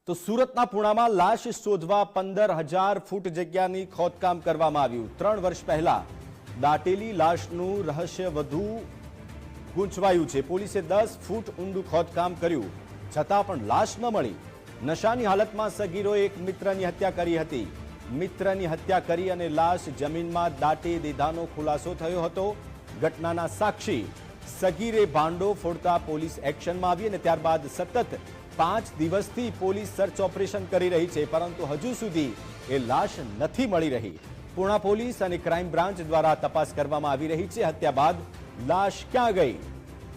તો સુરતના પુણામાં લાશ શોધવા 15,000 ફૂટ જગ્યાની ખોદકામ કરવામાં આવ્યું। 3 વર્ષ પહેલા દાટેલી લાશનું રહસ્ય વધુ ગૂંચવાયું છે। પોલીસે 10 ફૂટ ઊંડું ખોદકામ કર્યું, છતાં પણ લાશ ન મળી। નશાની હાલતમાં સગીરોએ એક મિત્રની હત્યા કરી હતી। મિત્રની હત્યા કરી અને લાશ જમીનમાં દાટી દીધાનો ખુલાસો થયો હતો। ઘટનાના સાક્ષી સગીરે ભાંડો ફોડતા પોલીસ એક્શનમાં આવી અને ત્યારબાદ સતત 5 દિવસથી પોલીસ સર્ચ ઓપરેશન કરી રહી છે, પરંતુ હજુ સુધી એ લાશ નથી મળી રહી। પુણા પોલીસ અને ક્રાઇમ બ્રાન્ચ દ્વારા તપાસ કરવામાં આવી રહી છે। હત્યા બાદ લાશ ક્યાં ગઈ,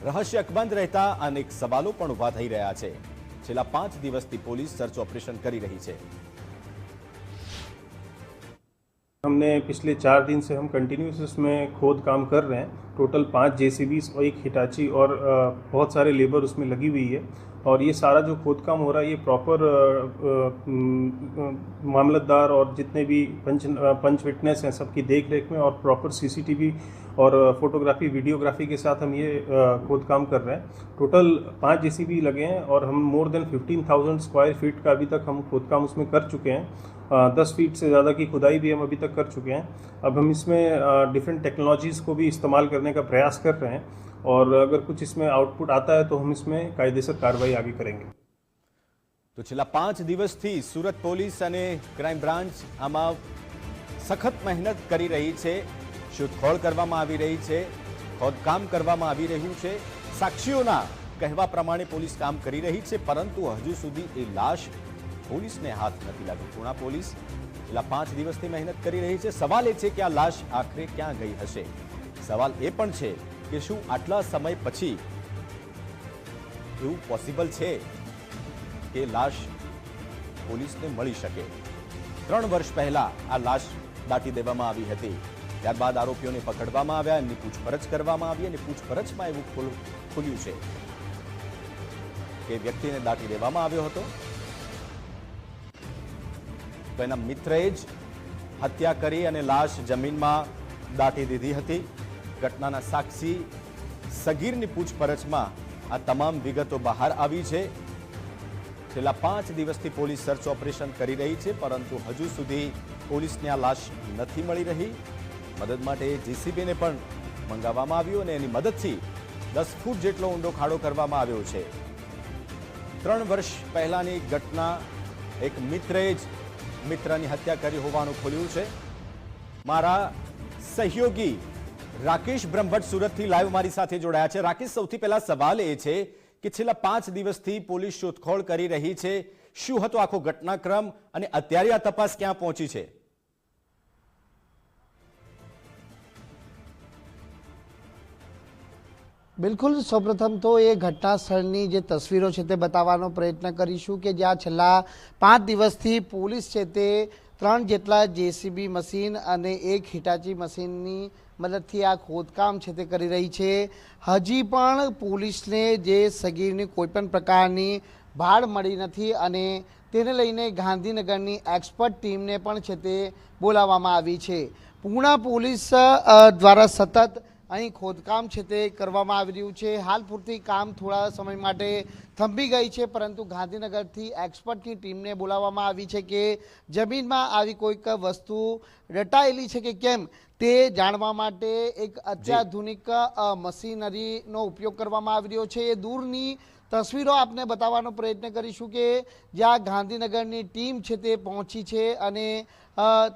રહસ્ય અકબંધ રહેતા અનેક સવાલો પણ ઉભા થઈ રહ્યા છે। છેલ્લા 5 દિવસથી પોલીસ સર્ચ ઓપરેશન કરી રહી છે। हमने पिछले 4 दिन से हम कंटिन्यूस उसमें खोद काम कर रहे हैं। टोटल 5 जेसीबीज और एक हिटाची और बहुत सारे लेबर उसमें लगी हुई है और ये सारा जो खोद काम हो रहा है ये प्रॉपर मामलतदार और जितने भी पंच विटनेस हैं सबकी देख रेख में और प्रॉपर सीसीटीवी और फोटोग्राफी वीडियोग्राफी के साथ हम ये खोद काम कर रहे हैं। टोटल 5 जेसीबी लगे हैं और हम मोर देन 15,000 स्क्वायर फीट का अभी तक हम खोद काम उसमें कर चुके हैं। 10 फीट से ज़्यादा की खुदाई भी हम अभी तक कर चुके हैं। अब हम इसमें डिफरेंट टेक्नोलॉजीज़ को भी इस्तेमाल करने का प्रयास कर रहे हैं और अगर कुछ इसमें आउटपुट आता है तो हम इसमें कायदेसर कार्रवाई आगे करेंगे। तो छेल्ला 5 દિવસથી સુરત પોલીસ અને ક્રાઇમ બ્રાન્ચ આમાં સખત મહેનત કરી રહી છે। શોધખોળ કરવામાં આવી રહી છે, ખોદકામ કરવામાં આવી રહ્યું છે। સાક્ષીઓના કહેવા પ્રમાણે પોલીસ કામ કરી રહી છે, પરંતુ હજુ સુધી એ લાશ પોલીસને હાથ નથી લાગી। પુણા પોલીસ છેલ્લા 5 દિવસથી મહેનત કરી રહી છે। સવાલ એ છે કે આ લાશ આખરે ક્યાં ગઈ હશે। સવાલ એ પણ છે કે શું આટલા સમય પછી એવું પોસિબલ છે કે લાશ પોલીસને મળી શકે। 3 વર્ષ પહેલા આ લાશ દાટી દેવામાં આવી હતી। ત્યારબાદ આરોપીઓને પકડવામાં આવ્યા, એમની પૂછપરછ કરવામાં આવી અને પૂછપરછમાં એવું ખુલ્યું છે કે વ્યક્તિને દાટી દેવામાં આવ્યો હતો, તો એના મિત્રએ જ હત્યા કરી અને લાશ જમીનમાં દાટી દીધી હતી। ઘટનાના સાક્ષી સગીરની પૂછપરછમાં આ તમામ વિગતો બહાર આવી છે। છેલ્લા 5 દિવસથી પોલીસ સર્ચ ઓપરેશન કરી રહી છે, પરંતુ હજુ સુધી પોલીસને આ લાશ નથી મળી રહી। મદદ માટે જેસીબીને પણ મંગાવવામાં આવ્યું અને એની મદદથી 10 ફૂટ જેટલો ઊંડો ખાડો કરવામાં આવ્યો છે। 3 વર્ષ પહેલાની ઘટના, એક મિત્રએ જ મિત્રની હત્યા કરી હોવાનું ખુલ્યું છે। મારા સહયોગી રાકેશ બ્રહ્મભટ્ટ સુરતથી લાઈવ મારી સાથે જોડાયા છે। રાકેશ, સૌથી પહેલા સવાલ એ છે કે છેલ્લા 5 દિવસથી પોલીસ શોધખોળ કરી રહી છે, શું હતો આખો ઘટનાક્રમ અને અત્યારે આ તપાસ ક્યાં પહોંચી છે? બિલકુલ, સૌપ્રથમ તો એ ઘટના સ્થળની જે તસવીરો છે તે બતાવવાનો પ્રયત્ન કરીશું કે જ્યાં છેલ્લા 5 દિવસથી પોલીસ છે તે 3 જેટલા જેસીબી મશીન અને એક હિટાચી મશીનની મદદથી આ ખોદકામ છે તે કરી રહી છે। હજી પણ પોલીસને જે સગીરની કોઈપણ પ્રકારની ભાળ મળી નથી અને તેને લઈને ગાંધીનગરની એક્સપર્ટ ટીમને પણ છે તે બોલાવવામાં આવી છે। પુણા પોલીસ દ્વારા સતત અહીં ખોદકામ છે તે કરવામાં આવી રહ્યું છે। હાલ પૂરતી કામ થોડા સમય માટે થંભી ગઈ છે, પરંતુ ગાંધીનગરથી એક્સપર્ટની ટીમને બોલાવવામાં આવી છે કે જમીનમાં આવી કોઈક વસ્તુ દટાયેલી છે કે કેમ તે જાણવા માટે એક અત્યાધુનિક મશીનરીનો ઉપયોગ કરવામાં આવી રહ્યો છે। એ દૂરની તસવીરો આપને બતાવવાનો પ્રયત્ન કરીશું કે જ્યાં ગાંધીનગરની ટીમ છે તે પહોંચી છે અને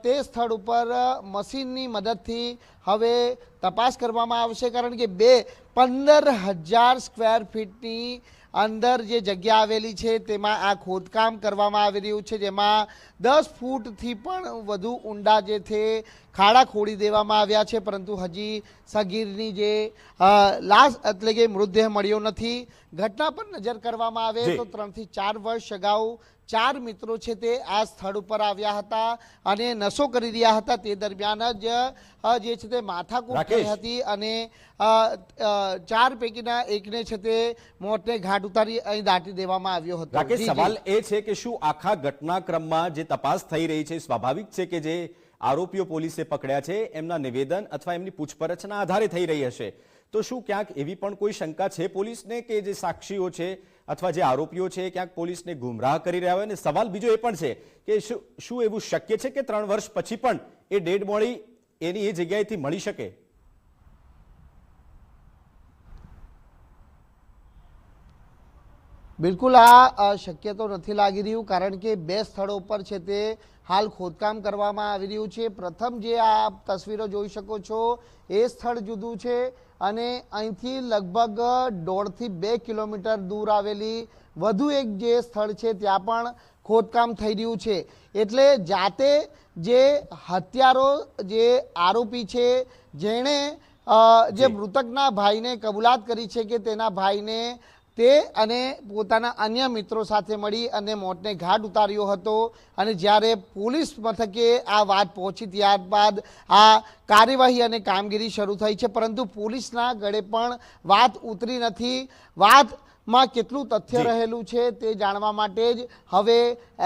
તે સ્થળ ઉપર મશીનની મદદથી હવે તપાસ કરવામાં આવશે, કારણ કે 15,000 સ્ક્વેર ફીટની અંદર જે જગ્યા આવેલી છે તેમાં આ ખોદકામ કરવામાં આવી રહ્યું છે, જેમાં 10 ફૂટથી પણ વધુ ઊંડા જે છે ખાડા ખોડી દેવામાં આવ્યા છે, પરંતુ હજી સગીરની જે લાશ એટલે કે મૃતદેહ મળ્યો નથી। ઘટના પર નજર કરવામાં આવે તો 3 થી 4 વર્ષ અગાઉ 4 મિત્રો છે તે આ સ્થળ ઉપર આવ્યા હતા અને નશો કરી રહ્યા હતા। તે દરમિયાન જ જે છે તે માથાકૂટ થઈ હતી અને 4 પૈકીના એકને છે તે મોતને ઘાટ ઉતારી અહીં દાટી દેવામાં આવ્યો હતો। રાકેશ, સવાલ એ છે કે શું આખા ઘટનાક્રમમાં જે તપાસ થઈ રહી છે, સ્વાભાવિક છે કે જે આરોપીઓ પોલીસે પકડ્યા છે એમના નિવેદન અથવા એમની પૂછપરછના આધારે થઈ રહી હશે, તો શું ક્યાંક એવી પણ કોઈ શંકા છે પોલીસને કે જે સાક્ષીઓ છે અથવા જે આરોપીઓ છે એ ક્યાંક પોલીસને ગુમરાહ કરી રહ્યા હોય. અને સવાલ બીજો એ પણ છે કે શું એવું શક્ય છે કે 3 વર્ષ પછી પણ એ ડેડ બોડી એની એ જગ્યાએથી મળી શકે? બિલકુલ આ શક્ય તો નથી લાગી રહ્યું, કારણ કે 2 સ્થળો પર છે તે હાલ ખોદકામ કરવામાં આવી રહ્યું છે. પ્રથમ જે આ તસવીરો જોઈ શકો છો એ સ્થળ જુદું છે અને અહીંથી લગભગ 1.5 થી 2 કિલોમીટર દૂર આવેલી વધુ એક જે સ્થળ છે ત્યાં પણ ખોદકામ થઈ રહ્યું છે. એટલે જાતે જે હત્યારો જે આરોપી છે જેણે જે મૃતકના ભાઈને કબૂલાત કરી છે કે તેના ભાઈને તે અને પોતાના અન્ય મિત્રો સાથે મળી અને મોતને ઘાટ ઉતાર્યો હતો. અને જ્યારે પોલીસ મથકે આ વાત પહોંચી ત્યારબાદ આ કાર્યવાહી અને કામગીરી શરૂ થઈ છે, પરંતુ પોલીસના ગળે પણ વાત ઉતરી નથી. વાતમાં કેટલું તથ્ય રહેલું છે તે જાણવા માટે જ હવે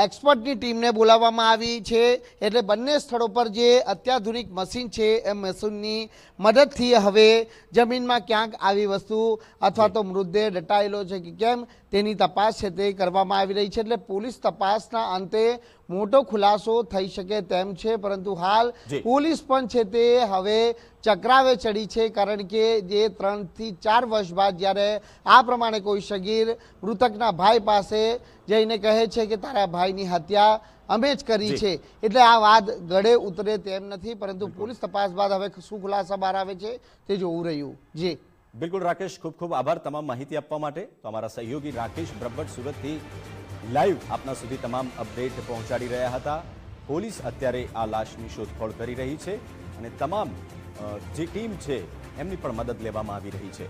એક્સપર્ટની ટીમને બોલાવવામાં આવી છે. એટલે બંને સ્થળો પર જે અત્યાધુનિક મશીન છે એ મશીનની મદદથી હવે જમીનમાં ક્યાંક આવી વસ્તુ અથવા તો મૃતદેહ દટાયેલો છે કે કેમ તેની તપાસ છે તે કરવામાં આવી રહી છે. એટલે પોલીસ તપાસના અંતે મોટો ખુલાસો થઈ શકે તેમ છે, પરંતુ હાલ પોલીસ પણ છે તે હવે ચક્રાવે ચડી છે, કારણ કે જે 3 થી 4 વર્ષ બાદ જ્યારે આ પ્રમાણે કોઈ સગીર મૃતકના ભાઈ પાસે જઈને કહે છે કે તારા ભાઈની હત્યા અમે જ કરી છે, એટલે આ વાત ગળે ઉતરે તેમ નથી. પરંતુ પોલીસ તપાસ બાદ હવે શું ખુલાસા બહાર આવે છે તે જોવું રહ્યું. જી બિલકુલ રાકેશ, ખૂબ ખૂબ આભાર તમામ માહિતી આપવા માટે. તો અમારા સહયોગી રાકેશ બ્રહ્મભટ્ટ સુરતથી લાઈવ આપના સુધી તમામ અપડેટ પહોંચાડી રહ્યા હતા. પોલીસ અત્યારે આ લાશની શોધખોળ કરી રહી છે અને તમામ જે ટીમ છે એમની પણ મદદ લેવામાં આવી રહી છે.